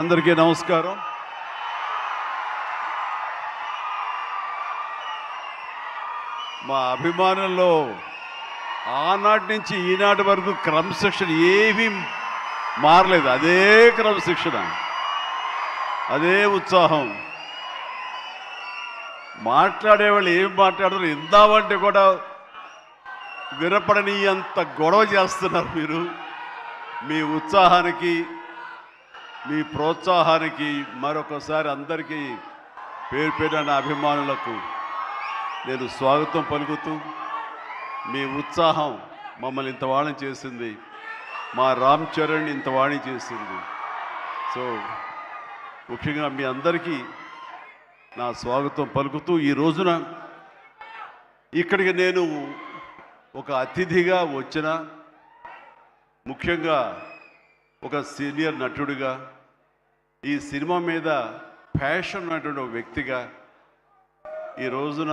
అందరికీ నమస్కారం. మా అభిమానుల్లో ఆనాటి నుంచి ఈనాటి వరకు క్రమశిక్షణ ఏమీ మారలేదు. అదే క్రమశిక్షణ, అదే ఉత్సాహం. మాట్లాడేవాళ్ళు ఏం మాట్లాడతారు ఇందామంటే కూడా వినపడని అంత గొడవ చేస్తున్నారు. మీరు మీ ఉత్సాహానికి, మీ ప్రోత్సాహానికి మరొకసారి అందరికీ పేరు పేరున అభిమానులకు నేను స్వాగతం పలుకుతూ, మీ ఉత్సాహం మమ్మల్ని ఇంత వాణి చేసింది, మా రామ్ చరణ్ ఇంత వాణి చేసింది. సో ముఖ్యంగా మీ అందరికీ నా స్వాగతం పలుకుతూ, ఈ రోజున ఇక్కడికి నేను ఒక అతిథిగా వచ్చిన, ముఖ్యంగా ఒక సీనియర్ నటుడిగా, ఈ సినిమా మీద ప్యాషన్ ఉన్నటువంటి ఒక వ్యక్తిగా, ఈ రోజున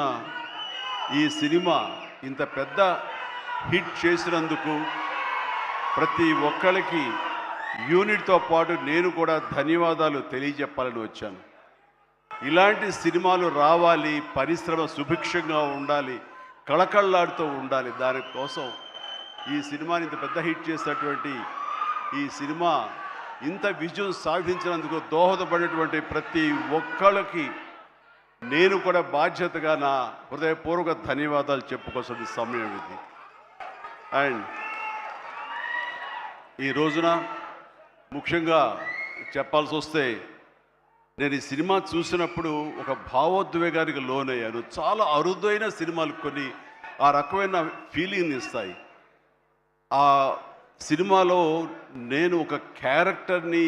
ఈ సినిమా ఇంత పెద్ద హిట్ చేసినందుకు ప్రతి ఒక్కరికి యూనిట్తో పాటు నేను కూడా ధన్యవాదాలు తెలియజెప్పాలని వచ్చాను. ఇలాంటి సినిమాలు రావాలి, పరిశ్రమ సుభిక్షంగా ఉండాలి, కళకళలాడుతూ ఉండాలి. దానికోసం ఈ సినిమాని ఇంత పెద్ద హిట్ చేసినటువంటి ఈ సినిమా ఇంత విజయం సాధించినందుకు దోహదపడినటువంటి ప్రతి ఒక్కళ్ళకి నేను కూడా బాధ్యతగా నా హృదయపూర్వక ధన్యవాదాలు చెప్పుకోవాల్సిన సమయం ఇది. అండ్ ఈ రోజున ముఖ్యంగా చెప్పాల్సి వస్తే, నేను ఈ సినిమా చూసినప్పుడు ఒక భావోద్వేగానికి లోనయ్యాను. చాలా అరుదైన సినిమాలు కొన్ని ఆ రకమైన ఫీలింగ్ ఇస్తాయి. ఆ సినిమాలో నేను ఒక క్యారెక్టర్ని,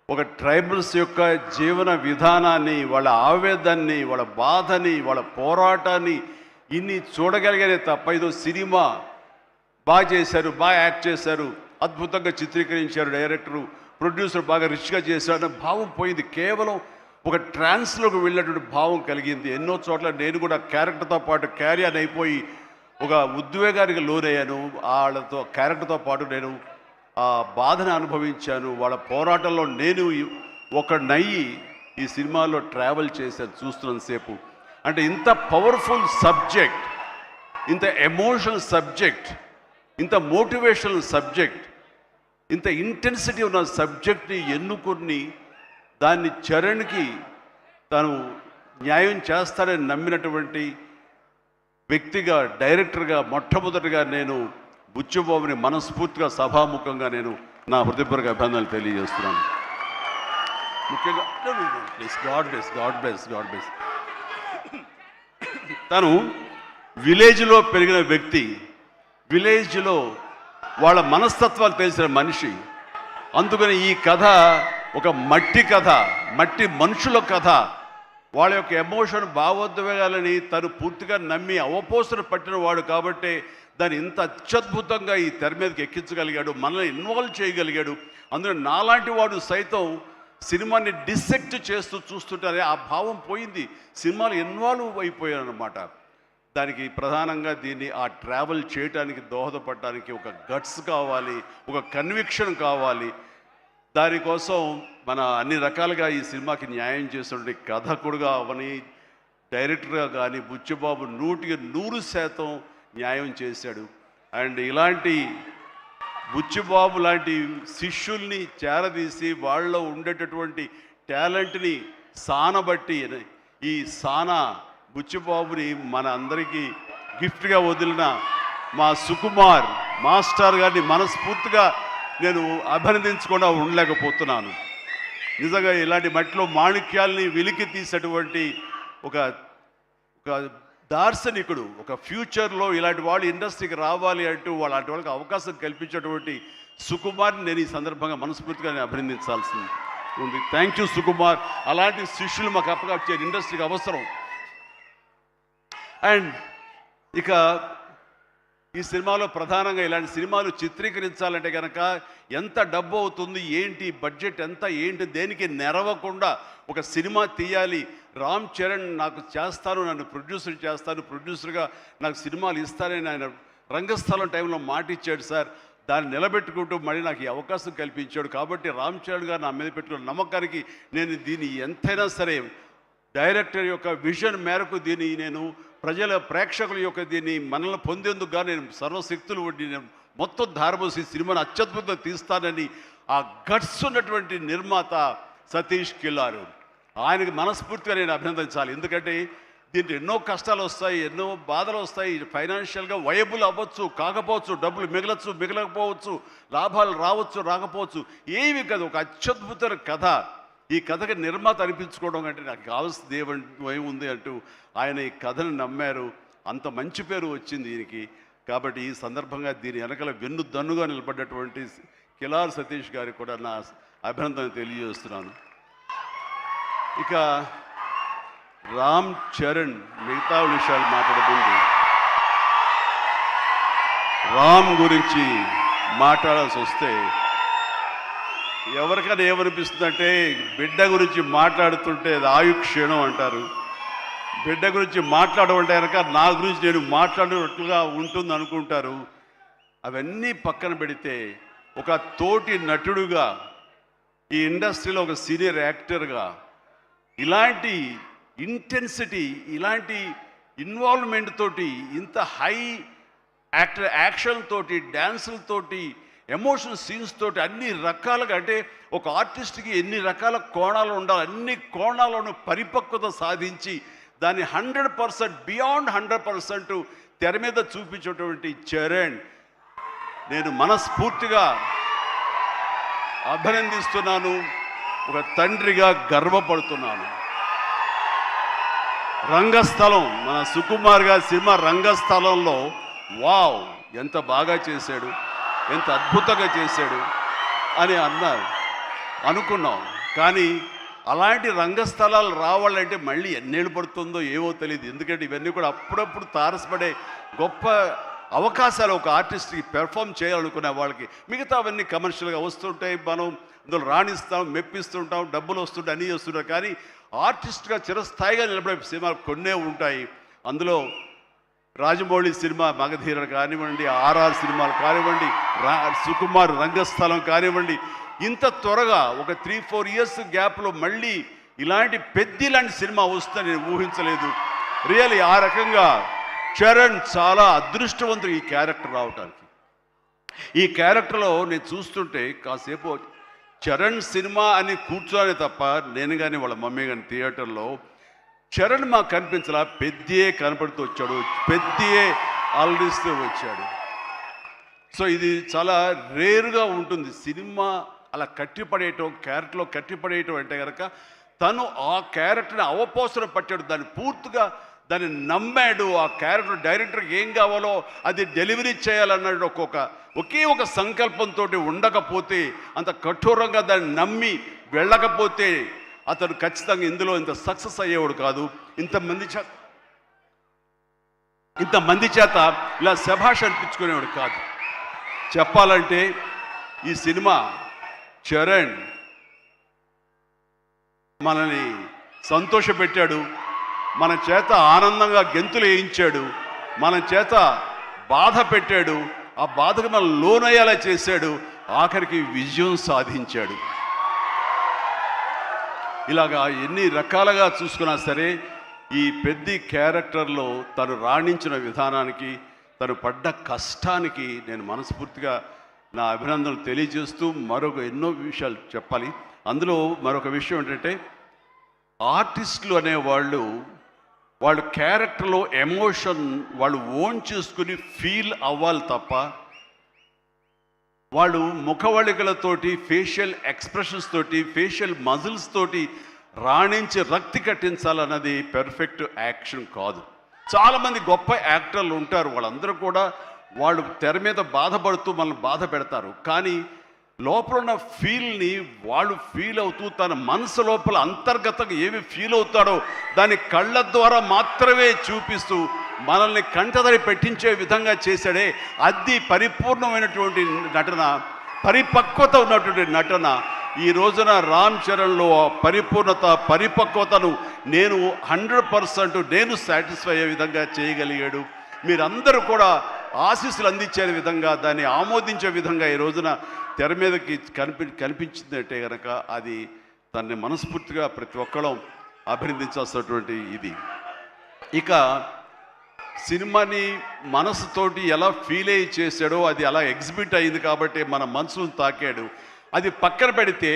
ఒక ట్రైబల్స్ యొక్క జీవన విధానాన్ని, వాళ్ళ ఆవేదాన్ని, వాళ్ళ బాధని, వాళ్ళ పోరాటాన్ని ఇన్ని చూడగలిగానే తప్ప ఇదో సినిమా బాగా చేశారు, బాగా యాక్ట్ చేశారు, అద్భుతంగా చిత్రీకరించారు డైరెక్టరు, ప్రొడ్యూసర్ బాగా రిచ్గా చేశారు అన్న భావం పోయింది. కేవలం ఒక ట్రాన్స్లోకి వెళ్ళినటువంటి భావం కలిగింది. ఎన్నో చోట్ల నేను కూడా క్యారెక్టర్తో పాటు క్యారియర్ అయిపోయి ఒక ఉద్వేగానికి లోనయ్యాను. వాళ్ళతో క్యారెక్టర్తో పాటు నేను ఆ బాధను అనుభవించాను. వాళ్ళ పోరాటంలో నేను ఒకనయ్యి ఈ సినిమాలో ట్రావెల్ చేశాను చూస్తున్నంతసేపు. అంటే ఇంత పవర్ఫుల్ సబ్జెక్ట్, ఇంత ఎమోషనల్ సబ్జెక్ట్, ఇంత మోటివేషనల్ సబ్జెక్ట్, ఇంత ఇంటెన్సిటీ ఉన్న సబ్జెక్ట్ని ఎన్నుకొని దాన్ని చరణ్కి తను న్యాయం చేస్తాడని నమ్మినటువంటి వ్యక్తిగా, డైరెక్టర్గా మొట్టమొదటిగా నేను బుచ్చిబాబుని మనస్ఫూర్తిగా సభాముఖంగా నేను నా హృదయపూర్వక అభినందనలు తెలియజేస్తున్నాను. ముఖ్యంగా గాడ్ బ్లెస్. తను విలేజ్లో పెరిగిన వ్యక్తి, విలేజ్లో వాళ్ళ మనస్తత్వాలు తెలిసిన మనిషి. అందుకని ఈ కథ ఒక మట్టి కథ, మట్టి మనుషుల కథ. వాళ్ళ యొక్క ఎమోషన్, భావోద్వేగాలని తను పూర్తిగా నమ్మి అవపోసన పట్టిన వాడు కాబట్టి దాన్ని ఇంత అత్యద్భుతంగా ఈ తెర మీదకి ఎక్కించగలిగాడు, మనల్ని ఇన్వాల్వ్ చేయగలిగాడు. అందులో నాలాంటి వాడు సైతం సినిమాని డిసెక్ట్ చేస్తూ చూస్తుంటారే ఆ భావం పోయింది. సినిమాలు ఇన్వాల్వ్ అయిపోయాను అనమాట. దానికి ప్రధానంగా దీన్ని ఆ ట్రావెల్ చేయడానికి దోహదపడడానికి ఒక గట్స్ కావాలి, ఒక కన్విక్షన్ కావాలి. దానికోసం మన అన్ని రకాలుగా ఈ సినిమాకి న్యాయం చేస్తుంటే కథకుడుగా అవని, డైరెక్టర్గా కానీ బుచ్చిబాబు 100% న్యాయం చేశాడు. అండ్ ఇలాంటి బుచ్చిబాబు లాంటి శిష్యుల్ని చేరదీసి వాళ్ళలో ఉండేటటువంటి టాలెంట్ని సానబట్టి ఈ సానా బుచ్చిబాబుని మన అందరికీ గిఫ్ట్గా వదిలిన మా సుకుమార్ మాస్టర్ గారిని మనస్ఫూర్తిగా నేను అభినందించకుండా ఉండలేకపోతున్నాను. నిజంగా ఇలాంటి మట్టిలో మాణిక్యాల్ని వెలికి తీసేటువంటి ఒక దార్శనికుడు, ఒక ఫ్యూచర్లో ఇలాంటి వాళ్ళు ఇండస్ట్రీకి రావాలి అంటూ అలాంటి వాళ్ళకి అవకాశం కల్పించేటువంటి సుకుమార్ని నేను ఈ సందర్భంగా మనస్ఫూర్తిగా నేను అభినందించాల్సి ఉంది. Thank you Sukumar. అలాంటి శిష్యులు మాకు అప్పగా ఇండస్ట్రీకి అవసరం. అండ్ ఇక ఈ సినిమాలో ప్రధానంగా ఇలాంటి సినిమాలు చిత్రీకరించాలంటే కనుక ఎంత డబ్బు అవుతుంది, ఏంటి బడ్జెట్ ఎంత, ఏంటి, దేనికి నెరవకుండా ఒక సినిమా తీయాలి. రామ్ చరణ్ నాకు చేస్తాను, నన్ను ప్రొడ్యూసర్ చేస్తాను, ప్రొడ్యూసర్గా నాకు సినిమాలు ఇస్తానని ఆయన రంగస్థలం టైంలో మాట ఇచ్చాడు సార్. దాన్ని నిలబెట్టుకుంటూ మళ్ళీ నాకు ఈ అవకాశం కల్పించాడు. కాబట్టి రామ్ చరణ్ గారు నా మీద పెట్టుకున్న నమ్మకానికి నేను దీన్ని ఎంతైనా సరే డైరెక్టర్ యొక్క విజన్ మేరకు దీన్ని నేను ప్రజల ప్రేక్షకుల యొక్క దీన్ని మనల్ని పొందేందుకుగా నేను సర్వశక్తులు వడ్డీ నేను మొత్తం ధారపోసి సినిమాను అత్యద్భుతంగా తీస్తానని ఆ గట్స్ ఉన్నటువంటి నిర్మాత సతీష్ కిల్లారు, ఆయనకి మనస్ఫూర్తిగా నేను అభినందించాలి. ఎందుకంటే దీంట్లో ఎన్నో కష్టాలు వస్తాయి, ఎన్నో బాధలు వస్తాయి. ఫైనాన్షియల్గా వయబుల్ అవ్వచ్చు, కాకపోవచ్చు, డబ్బులు మిగలచ్చు, మిగలకపోవచ్చు, లాభాలు రావచ్చు, రాకపోవచ్చు, ఏమి కాదు. ఒక అత్యద్భుతమైన కథ. ఈ కథకి నిర్మాత అనిపించుకోవడం కంటే నాకు కావాల్సింది ఏముంది అంటూ ఆయన ఈ కథను నమ్మారు. అంత మంచి పేరు వచ్చింది దీనికి. కాబట్టి ఈ సందర్భంగా దీని వెనకల వెన్నుదన్నుగా నిలబడ్డటువంటి కిలార్ సతీష్ గారికి కూడా నా అభినందన తెలియజేస్తున్నాను. ఇక రామ్ చరణ్ మిగతా విషయాలు మాట్లాడబోండి. రామ్ గురించి మాట్లాడాల్సి వస్తే ఎవరికైనా ఏమనిపిస్తుందంటే బిడ్డ గురించి మాట్లాడుతుంటే అది ఆయుక్షీణం అంటారు. బిడ్డ గురించి మాట్లాడమంటే కనుక నా గురించి నేను మాట్లాడినట్లుగా ఉంటుంది అనుకుంటారు. అవన్నీ పక్కన పెడితే ఒక తోటి నటుడుగా ఈ ఇండస్ట్రీలో ఒక సీనియర్ యాక్టర్గా ఇలాంటి ఇంటెన్సిటీ, ఇలాంటి ఇన్వాల్వ్మెంట్ తోటి, ఇంత హై యాక్షన్ తోటి, డ్యాన్సులతోటి, ఎమోషనల్ సీన్స్ తోటి అన్ని రకాలుగా, అంటే ఒక ఆర్టిస్ట్కి ఎన్ని రకాల కోణాలు ఉండాలి, అన్ని కోణాలను పరిపక్వత సాధించి దాన్ని 100% బియాండ్ 100% తెర మీద చూపించేటువంటి చరణ్ నేను మనస్ఫూర్తిగా అభినందిస్తున్నాను. ఒక తండ్రిగా గర్వపడుతున్నాను. రంగస్థలం, మన సుకుమార్ గారి సినిమా రంగస్థలంలో వావ్ ఎంత బాగా చేశాడు, ఎంత అద్భుతంగా చేశాడు అని అనుకున్నాం. కానీ అలాంటి రంగస్థలాలు రావాలంటే మళ్ళీ ఎన్నేళ్ళు పడుతుందో ఏమో తెలియదు. ఎందుకంటే ఇవన్నీ కూడా అప్పుడప్పుడు తారసపడే గొప్ప అవకాశాలు ఒక ఆర్టిస్ట్కి పెర్ఫామ్ చేయాలనుకునే వాళ్ళకి. మిగతా అవన్నీ కమర్షియల్గా వస్తుంటాయి, మనం అందులో రాణిస్తాం, మెప్పిస్తుంటాం, డబ్బులు వస్తుంటాయి, అన్నీ వస్తుంటాయి. కానీ ఆర్టిస్ట్గా చిరస్థాయిగా నిలబడే సినిమాలు కొన్నే ఉంటాయి. అందులో రాజమౌళి సినిమా మగధీర కానివ్వండి, ఆర్ఆర్ సినిమాలు కానివ్వండి, సుకుమార్ రంగస్థలం కానివ్వండి, ఇంత త్వరగా ఒక 3-4 ఇయర్స్ గ్యాప్లో మళ్ళీ ఇలాంటి లాంటి సినిమా వస్తుందని నేను ఊహించలేదు. రియల్లీ ఆ రకంగా చరణ్ చాలా అదృష్టవంతుడు ఈ క్యారెక్టర్ రావటానికి. ఈ క్యారెక్టర్లో నేను చూస్తుంటే కాసేపు చరణ్ సినిమా అని కూర్చోనే తప్ప నేను కానీ వాళ్ళ మమ్మీ కానీ థియేటర్లో చరణ్ మాకు కనిపించలా, పెద్దే కనపడుతూ వచ్చాడు, పెద్దే ఆలరిస్తూ వచ్చాడు. సో ఇది చాలా రేరుగా ఉంటుంది. సినిమా అలా కట్టిపడేయటం, క్యారెక్టర్లో కట్టిపడేయటం అంటే కనుక తను ఆ క్యారెక్టర్ని అవపోసన పట్టాడు, దాన్ని పూర్తిగా దాన్ని నమ్మాడు. ఆ క్యారెక్టర్ డైరెక్టర్కి ఏం కావాలో అది డెలివరీ చేయాలన్నాడు. ఒకే ఒక సంకల్పంతో ఉండకపోతే, అంత కఠోరంగా దాన్ని నమ్మి వెళ్ళకపోతే అతను ఖచ్చితంగా ఇందులో ఇంత సక్సెస్ అయ్యేవాడు కాదు. ఇంతమంది చేత ఇలా శభాష్ అనిపించుకునేవాడు కాదు. చెప్పాలంటే ఈ సినిమా చరణ్ మనల్ని సంతోషపెట్టాడు, మన చేత ఆనందంగా గెంతులు వేయించాడు, మన చేత బాధ పెట్టాడు, ఆ బాధకు మనం లోనయ్యేలా చేశాడు, ఆఖరికి విజయం సాధించాడు. ఇలాగా ఎన్ని రకాలుగా చూసుకున్నా సరే ఈ పెద్ద క్యారెక్టర్లో తను రాణించిన విధానానికి, తను పడ్డ కష్టానికి నేను మనస్ఫూర్తిగా నా అభినందనలు తెలియజేస్తూ మరొక ఎన్నో విషయాలు చెప్పాలి. అందులో మరొక విషయం ఏంటంటే ఆర్టిస్టులు అనేవాళ్ళు వాళ్ళ క్యారెక్టర్లో ఎమోషన్ వాళ్ళు ఓన్ చేసుకుని ఫీల్ అవ్వాలి తప్ప వాళ్ళు ముఖవళికలతోటి, ఫేషియల్ ఎక్స్ప్రెషన్స్ తోటి, ఫేషియల్ మజిల్స్ తోటి రాణించి రక్తి కట్టించాలన్నది పెర్ఫెక్ట్ యాక్షన్ కాదు. చాలామంది గొప్ప యాక్టర్లు ఉంటారు, వాళ్ళందరూ కూడా వాళ్ళు తెర మీద బాధపడుతూ మనల్ని బాధ పెడతారు. కానీ లోపల ఉన్న ఫీల్ని వాళ్ళు ఫీల్ అవుతూ తన మనసు లోపల అంతర్గతంగా ఏమి ఫీల్ అవుతాడో దాన్ని కళ్ళ ద్వారా మాత్రమే చూపిస్తూ మనల్ని కంటతడి పెట్టించే విధంగా చేశాడే, అది పరిపూర్ణమైనటువంటి నటన, పరిపక్వత ఉన్నటువంటి నటన. ఈ రోజున రామ్ చరణ్లో పరిపూర్ణత, పరిపక్వతను నేను 100% నేను సాటిస్ఫై అయ్యే విధంగా చేయగలిగాడు. మీరందరూ కూడా ఆశీస్సులు అందించే విధంగా, దాన్ని ఆమోదించే విధంగా ఈ రోజున తెర మీదకి కనిపించిందంటే కనుక అది దాన్ని మనస్ఫూర్తిగా ప్రతి ఒక్కళ్ళం అభినందించాల్సినటువంటి ఇది. ఇక సినిమాని మనసుతోటి ఎలా ఫీల్ అయ్యి చేశాడో అది అలా ఎగ్జిబిట్ అయింది కాబట్టి మన మనసును తాకాడు. అది పక్కన పెడితే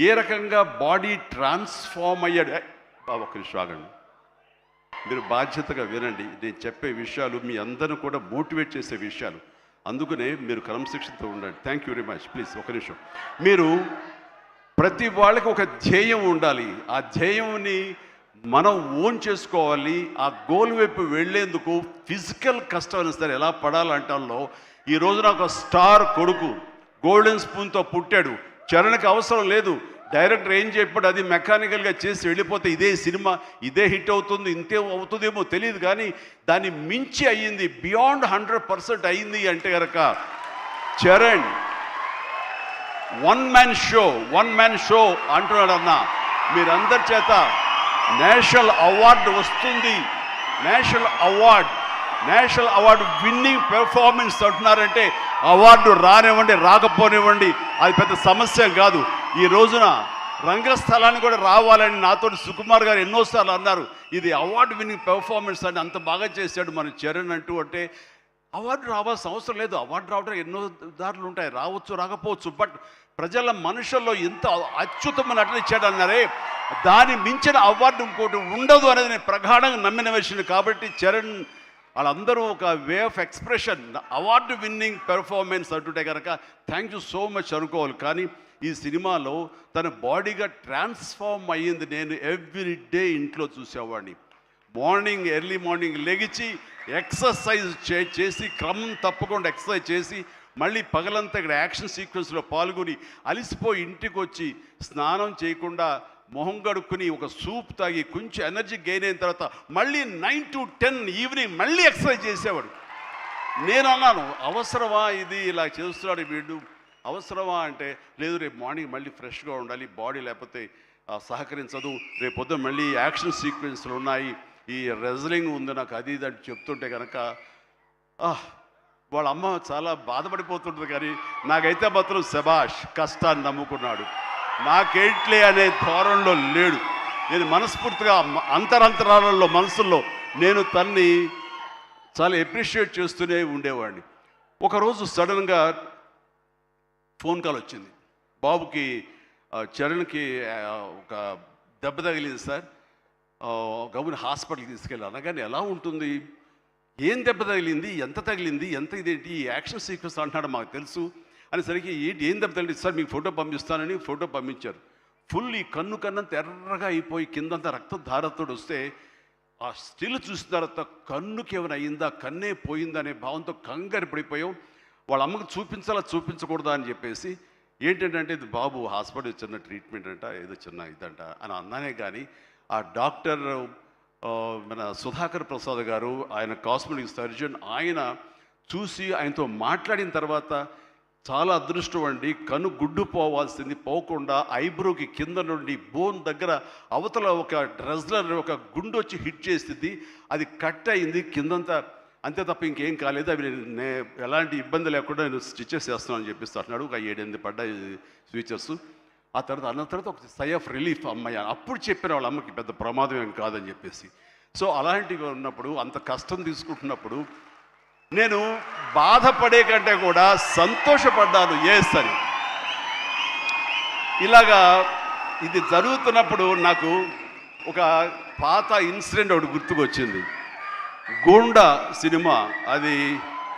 ఏ రకంగా బాడీ ట్రాన్స్ఫార్మ్ అయ్యాడు. ఒక నిమిషం ఆగండి, మీరు బాధ్యతగా వినండి. నేను చెప్పే విషయాలు మీ అందరిని కూడా మోటివేట్ చేసే విషయాలు, అందుకనే మీరు క్రమశిక్షణతో ఉండండి. Thank you very much. Please ఒక నిమిషం. మీరు ప్రతి వాళ్ళకి ఒక ధ్యేయం ఉండాలి. ఆ ధ్యేయంని మనం ఓన్ చేసుకోవాలి. ఆ గోల్ వైపు వెళ్ళేందుకు ఫిజికల్ కష్టం అయినా సరే ఎలా పడాలంటాలో ఈ రోజున ఒక స్టార్ కొడుకు గోల్డెన్ స్పూన్తో పుట్టాడు. చరణ్కి అవసరం లేదు, డైరెక్టర్ ఏం చెప్పాడు అది మెకానికల్గా చేసి వెళ్ళిపోతే ఇదే సినిమా ఇదే హిట్ అవుతుంది, ఇంతే అవుతుందేమో తెలియదు, కానీ దాన్ని మించి అయ్యింది, బియాండ్ 100% అయ్యింది అంటే కనుక చరణ్ వన్ మ్యాన్ షో అంటున్నాడు. అన్న మీరందరి చేత నేషనల్ అవార్డు వస్తుంది, నేషనల్ అవార్డు విన్నింగ్ పెర్ఫార్మెన్స్ అంటున్నారంటే అవార్డు రానివ్వండి రాకపోనివ్వండి అది పెద్ద సమస్య కాదు. ఈ రోజున రంగస్థలాన్ని కూడా రావాలని నాతో సుకుమార్ గారు ఎన్నోసార్లు అన్నారు. ఇది అవార్డు విన్నింగ్ పెర్ఫార్మెన్స్ అని అంత బాగా చేశాడు మన చరణ్ అంటే అవార్డు రావాల్సిన అవసరం లేదు. అవార్డు రావడం ఎన్నో దారులు ఉంటాయి, రావచ్చు రాకపోవచ్చు, బట్ ప్రజల మనుషుల్లో ఎంత అత్యుత్తమ నటన ఇచ్చాడన్నారే దాన్ని మించిన అవార్డు ఇంకోటి ఉండదు అనేది నేను ప్రగాఢంగా నమ్మిన విషయం. కాబట్టి చరణ్ వాళ్ళందరూ ఒక way of expression award winning performance అంటుంటే కనుక థ్యాంక్ యూ సో మచ్ అనుకోవాలి. కానీ ఈ సినిమాలో తన బాడీగా ట్రాన్స్ఫార్మ్ అయ్యింది. నేను ఎవ్రీ డే ఇంట్లో చూసేవాడిని. ఎర్లీ మార్నింగ్ లెగిచి ఎక్సర్సైజ్ చేసి క్రమం తప్పకుండా ఎక్సర్సైజ్ చేసి మళ్ళీ పగలంతా ఇక్కడ యాక్షన్ సీక్వెన్స్లో పాల్గొని అలిసిపోయి ఇంటికి వచ్చి స్నానం చేయకుండా మొహం కడుక్కుని ఒక సూప్ తాగి కొంచెం ఎనర్జీ గెయిన్ అయిన తర్వాత మళ్ళీ 9 to 10 ఈవినింగ్ మళ్ళీ ఎక్సర్సైజ్ చేసేవాడు. నేను అన్నాను అవసరమా ఇది ఇలా చేస్తున్నాడు వీడు, అవసరమా అంటే లేదు రేపు మార్నింగ్ మళ్ళీ ఫ్రెష్గా ఉండాలి బాడీ, లేకపోతే సహకరించదు, రేపు పొద్దున మళ్ళీ యాక్షన్ సీక్వెన్స్లు ఉన్నాయి, ఈ రెజ్లింగ్ ఉంది నాకు అది ఇది అని చెప్తుంటే కనుక వాళ్ళ అమ్మ చాలా బాధపడిపోతుంటుంది. కానీ నాకైతే మాత్రం శబాష్ కష్టాన్ని నమ్ముకున్నాడు, నాకేంట్లే అనే ధోరణిలో లేడు. నేను మనస్ఫూర్తిగా అంతరాలలో మనసుల్లో నేను తన్ని చాలా ఎప్రిషియేట్ చేస్తూనే ఉండేవాడిని. ఒకరోజు సడన్గా ఫోన్ కాల్ వచ్చింది, బాబుకి చరణ్కి ఒక దెబ్బ తగిలింది సార్, గవర్నమెంట్ హాస్పిటల్కి తీసుకెళ్ళి అనగానే ఎలా ఉంటుంది, ఏం దెబ్బ తగిలింది, ఎంత తగిలింది, ఎంత ఇదేంటి ఈ యాక్షన్ సీక్వెన్స్ అంటున్నాడు మాకు తెలుసు అనేసరికి ఏం దెబ్బ తగిలింది సార్ మీకు ఫోటో పంపిస్తానని ఫోటో పంపించారు. ఫుల్ ఈ కన్ను కన్నంత ఎర్రగా అయిపోయి కిందంతా రక్తధారతోడు వస్తే ఆ స్టిల్ చూసిన తర్వాత కన్నుకి ఏమైనా అయిందా, కన్నే పోయిందా అనే భావంతో కంగారు పడిపోయాం. వాళ్ళ అమ్మకు చూపించకూడదా అని చెప్పేసి ఏంటంటే ఇది బాబు హాస్పిటల్ చిన్న ట్రీట్మెంట్ అంట, ఏదో చిన్న ఇదంట అని అన్నానే. కానీ ఆ డాక్టర్ మన సుధాకర్ ప్రసాద్ గారు, ఆయన కాస్మెటిక్ సర్జన్, ఆయన చూసి ఆయనతో మాట్లాడిన తర్వాత చాలా అదృష్టం అండి, కన్ను గుడ్డు పోవాల్సింది పోకుండా ఐబ్రోకి కింద నుండి బోన్ దగ్గర అవతల ఒక డ్రెస్లర్ ఒక గుండు వచ్చి హిట్ చేసింది, అది కట్ అయింది కిందంతా, అంతే తప్ప ఇంకేం కాలేదు, అవి నేను ఎలాంటి ఇబ్బంది లేకుండా నేను స్టిచెస్ చేస్తున్నాను అని చెప్పిస్తూ అంటున్నాడు. ఒక 7-8 పడ్డాయి స్విచర్స్. ఆ తర్వాత అన్న తర్వాత ఒక సై ఆఫ్ రిలీఫ్ అమ్మాయి అప్పుడు చెప్పిన వాళ్ళ అమ్మకి పెద్ద ప్రమాదం ఏం కాదని చెప్పేసి. సో అలాంటివి ఉన్నప్పుడు అంత కష్టం తీసుకుంటున్నప్పుడు నేను బాధపడే కంటే కూడా సంతోషపడ్డాను ఎస్ అని. ఇలాగా ఇది జరుగుతున్నప్పుడు నాకు ఒక పాత ఇన్సిడెంట్ ఒకటి గుర్తుకొచ్చింది. గూండా సినిమా, అది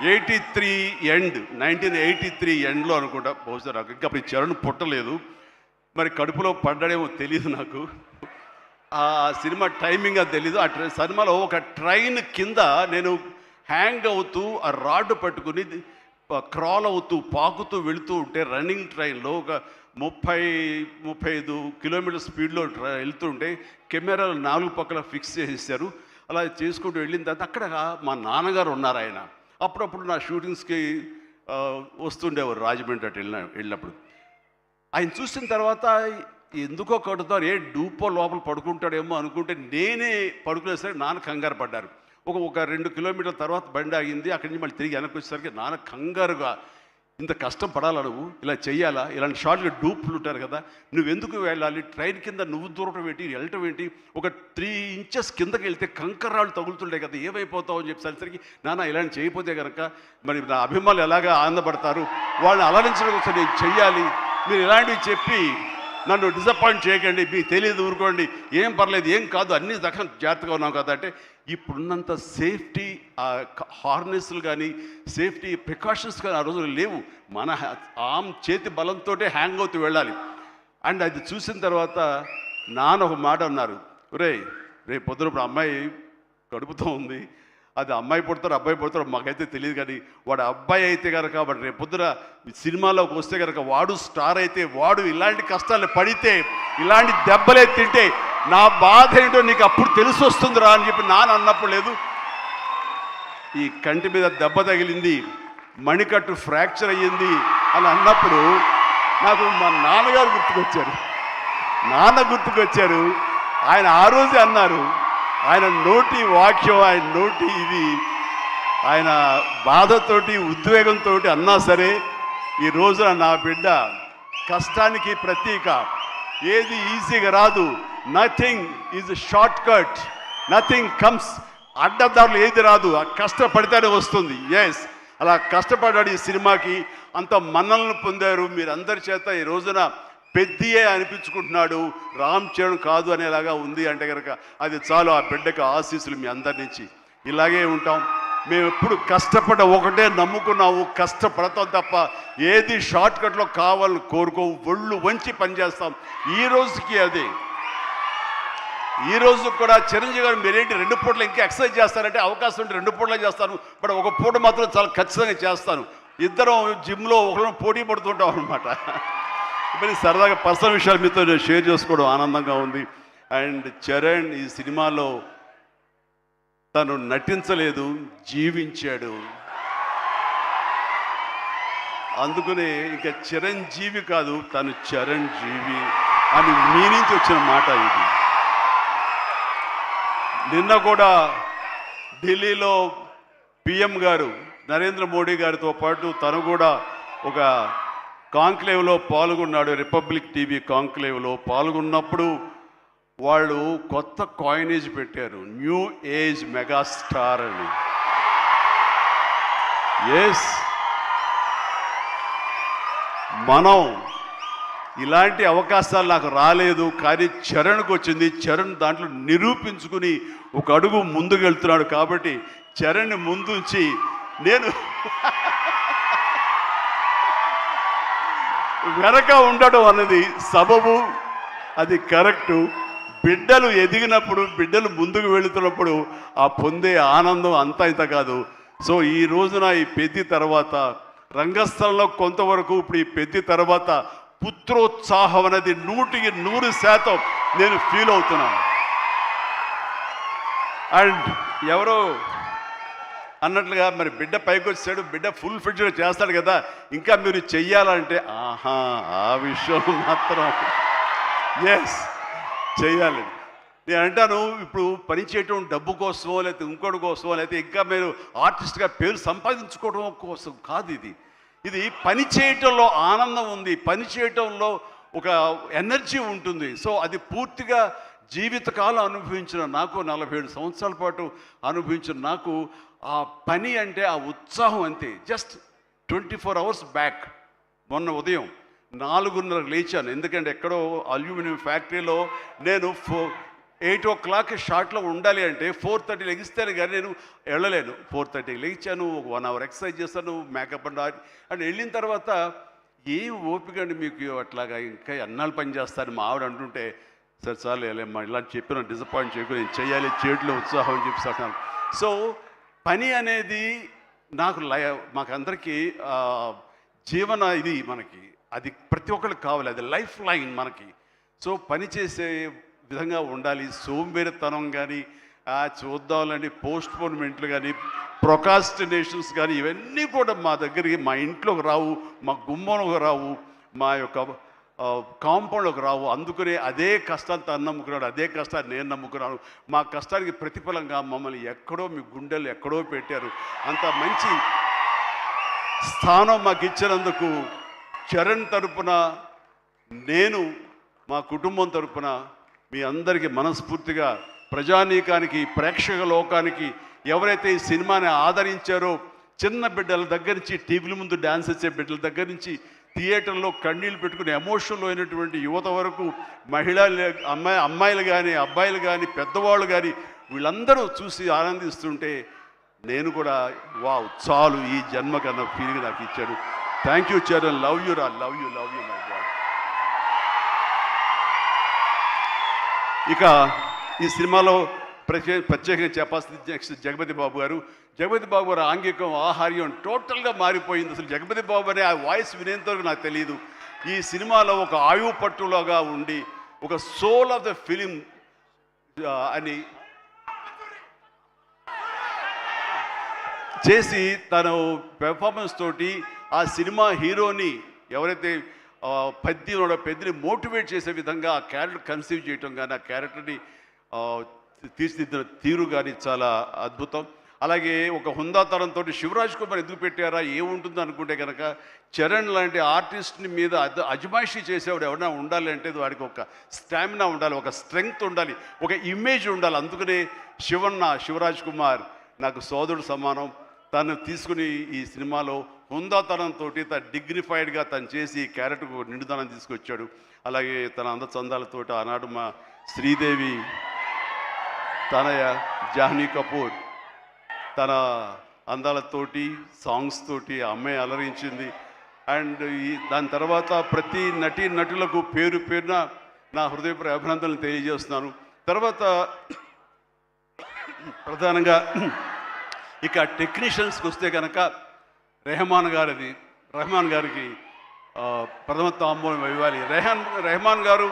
1983 ఎండ్లో అనుకుంటా, బహుశా నాకు ఇంకా అప్పుడు చరణ్ పుట్టలేదు, మరి కడుపులో పడ్డాడేమో తెలియదు నాకు, ఆ సినిమా టైమింగ్ అది తెలీదు. ఆ సినిమాలో ఒక ట్రైన్ కింద నేను హ్యాంగ్ అవుతూ ఆ రాడ్ పట్టుకుని క్రాల్ అవుతూ పాకుతూ వెళుతూ ఉంటే రన్నింగ్ ట్రైన్లో ఒక 30-35 కిలోమీటర్ స్పీడ్లో వెళ్తూ ఉంటే కెమెరాలు 4 పక్కల ఫిక్స్ చేసేసారు. అలా చేసుకుంటూ వెళ్ళిన తర్వాత అక్కడ మా నాన్నగారు ఉన్నారు. ఆయన అప్పుడప్పుడు నా షూటింగ్స్కి వస్తుండేవారు రాజమండ్రి అటు వెళ్ళినప్పుడు. ఆయన చూసిన తర్వాత ఎందుకో కడుతారు, డూపో లోపల పడుకుంటాడేమో అనుకుంటే నేనే పడుకునేసరికి నాన్న కంగారు పడ్డారు. ఒక 2 కిలోమీటర్ల తర్వాత బండి ఆగింది. అక్కడి నుంచి మళ్ళీ తిరిగి వెనక్కి వచ్చేసరికి నాన్న కంగారుగా, ఇంత కష్టం పడాలా నువ్వు, ఇలా చెయ్యాలా, ఇలాంటి షార్ట్లు డూప్లు ఉంటారు కదా, నువ్వెందుకు వెళ్ళాలి, ట్రైన్ కింద నువ్వు దూరటం ఏంటి, వెళ్ళటం ఏంటి, ఒక 3 ఇంచెస్ కిందకి వెళ్తే కంకర్రాళ్ళు తగులుతుంటాయి కదా, ఏమైపోతావు అని చెప్పేసరికి, నాన్న ఇలాంటి చేయకపోతే కనుక మరి నా అభిమానులు ఎలాగా ఆనందపడతారు, వాళ్ళని అలరించడం కోసం నేను చెయ్యాలి, మీరు ఇలాంటివి చెప్పి నన్ను డిసప్పాయింట్ చేయకండి, మీకు తెలియదు ఊరుకోండి, ఏం పర్లేదు, ఏం కాదు, అన్ని రకం జాగ్రత్తగా ఉన్నాం కదా అంటే, ఇప్పుడున్నంత సేఫ్టీ హార్నెస్లు కానీ సేఫ్టీ ప్రికాషన్స్ కానీ ఆ రోజులు లేవు. మన చేతి బలంతో హ్యాంగ్ అవుతూ వెళ్ళాలి. అండ్ అది చూసిన తర్వాత నాన్న ఒక మాట అన్నారు, రేపు పొద్దున అమ్మాయి కడుపుతో ఉంది, అది అమ్మాయి పుడతారు అబ్బాయి పుడతారు మాకైతే తెలియదు, కానీ వాడు అబ్బాయి అయితే కనుక వాడు రేపు పొద్దున సినిమాలోకి వస్తే కనుక వాడు స్టార్ అయితే, వాడు ఇలాంటి కష్టాలు పడితే, ఇలాంటి దెబ్బలే తింటే నా బాధ ఏంటో నీకు అప్పుడు తెలిసి వస్తుందిరా అని చెప్పి నాన్న అన్నప్పుడు లేదు. ఈ కంటి మీద దెబ్బ తగిలింది, మణికట్టు ఫ్రాక్చర్ అయ్యింది అని అన్నప్పుడు నాకు మా నాన్నగారు గుర్తుకొచ్చారు. ఆయన ఆ రోజే అన్నారు, ఆయన నోటి వాక్యం, ఆయన నోటి ఇది, ఆయన బాధతోటి ఉద్వేగంతో అన్నా సరే, ఈ రోజున నా బిడ్డ కష్టానికి ప్రతీక. ఏది ఈజీగా రాదు, nothing is short cut, nothing comes, అడ్డదారులు ఏది రాదు, ఆ కష్టపడితేనే వస్తుంది. ఎస్, అలా కష్టపడ్డాడు. ఈ సినిమాకి అంత మన్నలను పొందారు మీరందరి చేత. ఈ రోజున పెద్దియే అనిపించుకుంటున్నాడు, రామ్ చరణ్ కాదు అనేలాగా ఉంది అంటే కనుక అది చాలు. ఆ బిడ్డకు ఆశీస్సులు మీ అందరి నుంచి. ఇలాగే ఉంటాం మేము, ఎప్పుడు కష్టపడ్డ ఒకటే నమ్ముకున్నాము, కష్టపడతాం తప్ప ఏది షార్ట్ కట్లో కావాలని కోరుకోవు, ఒళ్ళు వంచి పనిచేస్తాం. ఈ రోజుకి అదే, ఈ రోజు కూడా చిరంజీవి గారు మీరేంటి 2 పూటలు ఇంకా ఎక్సర్సైజ్ చేస్తారంటే, అవకాశం ఉంటే 2 పూటలే చేస్తాను, బట్ ఒక పూట మాత్రం చాలా ఖచ్చితంగా చేస్తాను. ఇద్దరం జిమ్లో ఒకరు పోటీ పడుతుంటాం అనమాట. మరి సరదాగా పర్సనల్ విషయాలు మీతో షేర్ చేసుకోవడం ఆనందంగా ఉంది. అండ్ చరణ్ ఈ సినిమాలో తను నటించలేదు, జీవించాడు. అందుకనే ఇంకా చిరంజీవి కాదు, తను చరణ్ జీవి అని మీ నుంచి వచ్చిన మాట ఇది. నిన్న కూడా ఢిల్లీలో పిఎం గారు నరేంద్ర మోడీ గారితో పాటు తను కూడా ఒక కాంక్లేవ్లో పాల్గొన్నాడు. రిపబ్లిక్ టీవీ కాంక్లేవ్లో పాల్గొన్నప్పుడు వాళ్ళు కొత్త కాయినేజ్ పెట్టారు, న్యూ ఏజ్ మెగాస్టార్ అని. ఎస్, మనం ఇలాంటి అవకాశాలు నాకు రాలేదు, కానీ చరణ్కి వచ్చింది. చరణ్ దాంట్లో నిరూపించుకుని ఒక అడుగు ముందుకు వెళ్తున్నాడు. కాబట్టి చరణ్ ముందుంచి నేను వెనక ఉండడం అన్నది సబబు, అది కరెక్టు. బిడ్డలు ఎదిగినప్పుడు, బిడ్డలు ముందుకు వెళుతున్నప్పుడు ఆ పొందే ఆనందం అంతా ఇంత కాదు. సో ఈ రోజున ఈ పెద్ది తర్వాత రంగస్థలంలో కొంతవరకు, ఇప్పుడు ఈ పెద్ది తర్వాత పుత్రోత్సాహం అనేది 100% నేను ఫీల్ అవుతున్నాను. అండ్ ఎవరో అన్నట్లుగా మరి బిడ్డ పైకి వచ్చాడు, బిడ్డ ఫుల్ ఫిడ్గా చేస్తాడు కదా, ఇంకా మీరు చెయ్యాలంటే ఆహా, ఆ విషయం మాత్రం ఎస్ చెయ్యాలి. నేను అంటాను, ఇప్పుడు పని చేయటం డబ్బు కోసమో లేకపోతే ఇంకోటి కోసమో లేకపోతే ఇంకా మీరు ఆర్టిస్ట్గా పేరు సంపాదించుకోవడం కోసం కాదు. ఇది పని చేయటంలో ఆనందం ఉంది, పని చేయటంలో ఒక ఎనర్జీ ఉంటుంది. సో అది పూర్తిగా జీవితకాలం అనుభవించిన నాకు, 47 సంవత్సరాల పాటు అనుభవించిన నాకు, ఆ పని అంటే ఆ ఉత్సాహం అంతే. జస్ట్ 24 అవర్స్ బ్యాక్ మొన్న ఉదయం 4:30 లేచాను. ఎందుకంటే ఎక్కడో అల్యూమినియం ఫ్యాక్టరీలో నేను 8 o'clock షార్ట్లో ఉండాలి అంటే 4:30 లెగిస్తేనే కానీ నేను వెళ్ళలేను. 4:30 లేచాను, ఒక 1 hour ఎక్సర్సైజ్ చేస్తాను, మేకప్ అండ్ వెళ్ళిన తర్వాత ఏం ఓపిక అండి మీకు అట్లాగా, ఇంకా ఎన్నాళ్ళు పని చేస్తాను మా ఆవిడ అంటుంటే, సరే చాలు వెళ్ళమ్మా ఇలా చెప్పిన డిసప్పాయింట్ చేయకుండా నేను చేయాలి, చేయట్లో ఉత్సాహం అని చెప్పి. సో పని అనేది మాకందరికీ జీవన ఇది, మనకి అది ప్రతి ఒక్కరికి కావాలి, అది లైఫ్ లైన్ మనకి. సో పని చేసే విధంగా ఉండాలి. సోంబేరితనం కానీ, చూద్దాంలని పోస్ట్పోన్మెంట్లు కానీ, ప్రొకాస్టినేషన్స్ కానీ, ఇవన్నీ కూడా మా దగ్గరికి, మా ఇంట్లోకి రావు, మా గుమ్మంలోకి రావు, మా యొక్క కాంపౌండ్లోకి రావు. అందుకనే అదే కష్టాన్ని తను నమ్ముకున్నాడు, అదే కష్టాన్ని నేను నమ్ముకున్నాను. మా కష్టానికి ప్రతిఫలంగా మమ్మల్ని ఎక్కడో మీ గుండెలు ఎక్కడో పెట్టారు. అంత మంచి స్థానం మాకు ఇచ్చినందుకు చరణ్ తరపున, నేను మా కుటుంబం తరపున మీ అందరికీ మనస్ఫూర్తిగా, ప్రజానీకానికి, ప్రేక్షక లోకానికి, ఎవరైతే ఈ సినిమాని ఆదరించారో, చిన్న బిడ్డల దగ్గర నుంచి, టీవీల ముందు డ్యాన్స్ వచ్చే బిడ్డల దగ్గర నుంచి, థియేటర్లో కన్నీళ్ళు పెట్టుకుని ఎమోషనల్ అయినటువంటి యువత వరకు, అమ్మాయిలు కానీ, అబ్బాయిలు కానీ, పెద్దవాళ్ళు కానీ, వీళ్ళందరూ చూసి ఆనందిస్తుంటే నేను కూడా వావ్ చాలు, ఈ జన్మ కన్నా ఫీలింగ్ నాకు ఇచ్చాడు. Thank you Charan, love you రా, లవ్ యూ మై గాడ్. ఇక ఈ సినిమాలో ప్రత్యేకంగా చెప్పాల్సింది నెక్స్ట్ జగపతి బాబు గారు. జగపతి బాబు గారు ఆంగికం, ఆహార్యం టోటల్గా మారిపోయింది. అసలు జగపతి బాబు అనే ఆ వాయిస్ వినేంత వరకు నాకు తెలియదు. ఈ సినిమాలో ఒక ఆయువు పట్టులాగా ఉండి, ఒక సోల్ ఆఫ్ ద ఫిలిం అని చేసి తను పెర్ఫార్మెన్స్ తోటి ఆ సినిమా హీరోని, ఎవరైతే పెద్దని మోటివేట్ చేసే విధంగా ఆ క్యారెక్టర్ కన్సీవ్ చేయటం కానీ, ఆ క్యారెక్టర్ని తీర్చిదిద్దిన తీరు కానీ చాలా అద్భుతం. అలాగే ఒక హుందాతనంతో శివరాజ్ కుమార్ ఎందుకు పెట్టారా, ఏముంటుందో అనుకుంటే కనుక, చరణ్ లాంటి ఆర్టిస్ట్ని మీద అజమాయిషీ చేసేవాడు ఎవరైనా ఉండాలి అంటే వాడికి ఒక స్టామినా ఉండాలి, ఒక స్ట్రెంగ్త్ ఉండాలి, ఒక ఇమేజ్ ఉండాలి. అందుకనే శివరాజ్ కుమార్ నాకు సోదరుడు సమానం. తను తీసుకుని ఈ సినిమాలో హుందాతనంతో తను డిగ్నిఫైడ్గా తను చేసి క్యారెక్టర్కు నిండుదనం తీసుకొచ్చాడు. అలాగే తన అందచందాలతో ఆనాడు మా శ్రీదేవి తనయ జాహ్నవి కపూర్ తన అందాలతోటి, సాంగ్స్ తోటి అమ్మాయి అలరించింది. అండ్ దాని తర్వాత ప్రతి నటులకు పేరు పేరున నా హృదయపూర్వక అభినందనలు తెలియజేస్తున్నాను. తర్వాత ప్రధానంగా ఇక టెక్నీషియన్స్కి వస్తే కనుక రెహమాన్ గారికి ప్రథమ తాంబూలం ఇవ్వాలి. రెహమాన్ గారు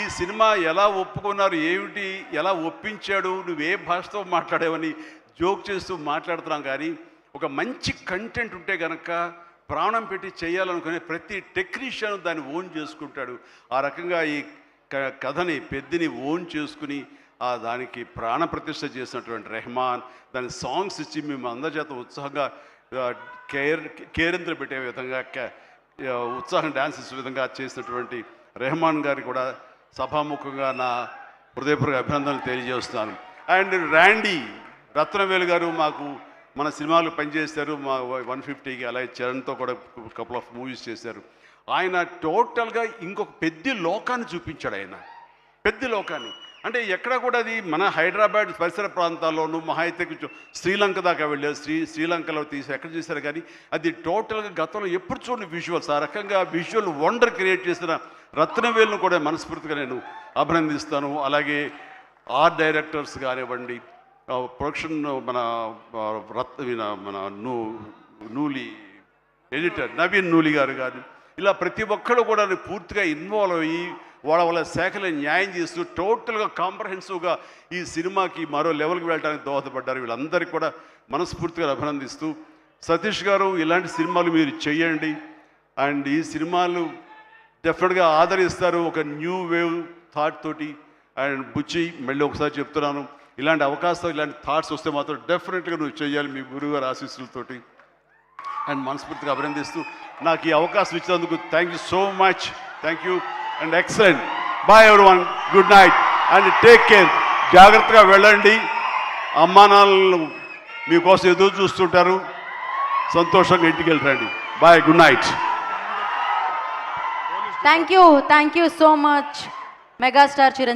ఈ సినిమా ఎలా ఒప్పుకున్నారు, ఏమిటి, ఎలా ఒప్పించాడు, నువ్వే భాషతో మాట్లాడావని జోక్ చేస్తూ మాట్లాడుతున్నాం. కానీ ఒక మంచి కంటెంట్ ఉంటే కనుక ప్రాణం పెట్టి చేయాలనుకునే ప్రతి టెక్నీషియన్ దాన్ని ఓన్ చేసుకుంటాడు. ఆ రకంగా ఈ కథని పెద్దని ఓన్ చేసుకుని దానికి ప్రాణప్రతిష్ఠ చేసినటువంటి రెహమాన్, దాని సాంగ్స్ ఇచ్చి మేము అందరి చేత ఉత్సాహంగా కేరింతలు పెట్టే విధంగా, ఉత్సాహం డ్యాన్స్ ఇచ్చే విధంగా చేసినటువంటి రెహమాన్ గారికి కూడా సభాముఖంగా నా హృదయపూర్వక అభినందనలు తెలియజేస్తున్నాను. అండ్ రత్నవేలు గారు మాకు మన సినిమాలు పనిచేశారు, మా 150కి, అలాగే చరణ్తో కూడా కపుల్ ఆఫ్ మూవీస్ చేశారు. ఆయన టోటల్గా ఇంకొక పెద్ద లోకాన్ని చూపించాడు. ఆయన పెద్ద లోకాన్ని అంటే ఎక్కడ కూడా అది మన హైదరాబాద్ పరిసర ప్రాంతాల్లోనూ మహా అయితే కొంచెం శ్రీలంక దాకా వెళ్ళారు, శ్రీలంకలో తీసి ఎక్కడ చేశారు. కానీ అది టోటల్గా గతంలో ఎప్పుడు చూడని విజువల్స్, ఆ రకంగా విజువల్ వండర్ క్రియేట్ చేసిన రత్నవేలును కూడా మనస్ఫూర్తిగా నేను అభినందిస్తాను. అలాగే ఆర్ట్ డైరెక్టర్స్ కానివ్వండి, ప్రొడక్షన్ మన నూలి ఎడిటర్ నవీన్ నూలి గారు కానీ, ఇలా ప్రతి ఒక్కరు కూడా పూర్తిగా ఇన్వాల్వ్ అయ్యి వాళ్ళ శాఖలో న్యాయం చేస్తూ టోటల్గా కాంప్రహెన్సివ్గా ఈ సినిమాకి మరో లెవెల్కి వెళ్ళడానికి దోహదపడ్డారు. వీళ్ళందరికీ కూడా మనస్ఫూర్తిగా అభినందిస్తూ, సతీష్ గారు ఇలాంటి సినిమాలు మీరు చేయండి. అండ్ ఈ సినిమాలు డెఫినెట్గా ఆదరిస్తారు ఒక న్యూ వేవ్ థాట్ తోటి. అండ్ బుచ్చి మళ్ళీ ఒకసారి చెప్తున్నాను, ఇలాంటి అవకాశాలు, ఇలాంటి థాట్స్ వస్తే మాత్రం డెఫినెట్గా నువ్వు చేయాలి మీ గురువుగారి ఆశీస్సులతోటి. అండ్ మనస్ఫూర్తిగా అభినందిస్తూ నాకు ఈ అవకాశం ఇచ్చినందుకు thank you so much. Thank you and excellent. Bye everyone, good night and take care. జాగ్రత్తగా వెళ్ళండి, అమ్మా నాన్నలు మీకోసం ఎదురు చూస్తుంటారు. సంతోషంగా ఇంటికి వెళ్ళండి. Bye, good night. Thank you so much megastar Chiranjeevi.